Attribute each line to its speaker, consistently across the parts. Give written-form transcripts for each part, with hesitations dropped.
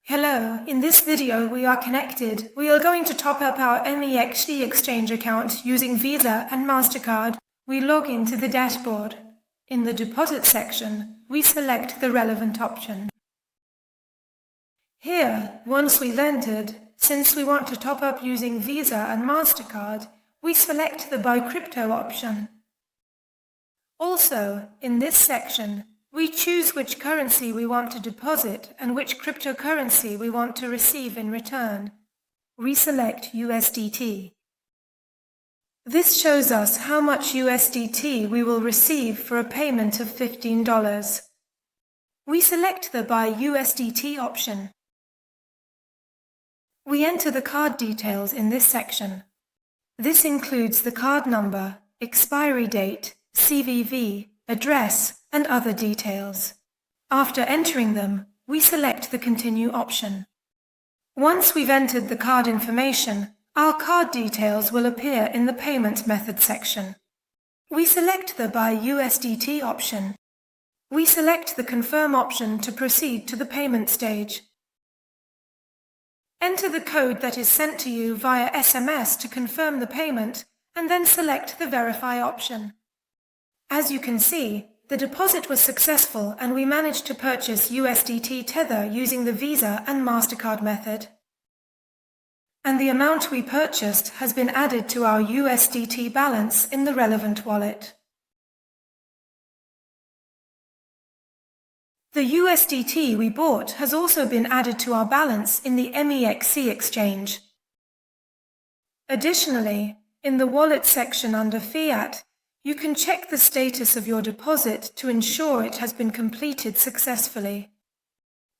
Speaker 1: Hello, in this video we are connected. We are going to top up our MEXC Exchange account using Visa and MasterCard. We log into the dashboard. In the deposit section, we select the relevant option. Here, once we've entered, since we want to top up using Visa and MasterCard, we select the Buy Crypto option. Also, in this section, we choose which currency we want to deposit and which cryptocurrency we want to receive in return. We select USDT. This shows us how much USDT we will receive for a payment of $15. We select the Buy USDT option. We enter the card details in this section. This includes the card number, expiry date, CVV, address, and other details. After entering them, we select the Continue option. Once we've entered the card information, our card details will appear in the Payment Method section. We select the Buy USDT option. We select the Confirm option to proceed to the payment stage. Enter the code that is sent to you via SMS to confirm the payment, and then select the Verify option. As you can see, the deposit was successful and we managed to purchase USDT Tether using the Visa and MasterCard method. And the amount we purchased has been added to our USDT balance in the relevant wallet. The USDT we bought has also been added to our balance in the MEXC Exchange. Additionally, in the Wallet section under Fiat, you can check the status of your deposit to ensure it has been completed successfully.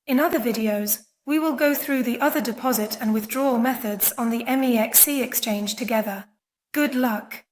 Speaker 1: In other videos, we will go through the other deposit and withdrawal methods on the MEXC Exchange together. Good luck!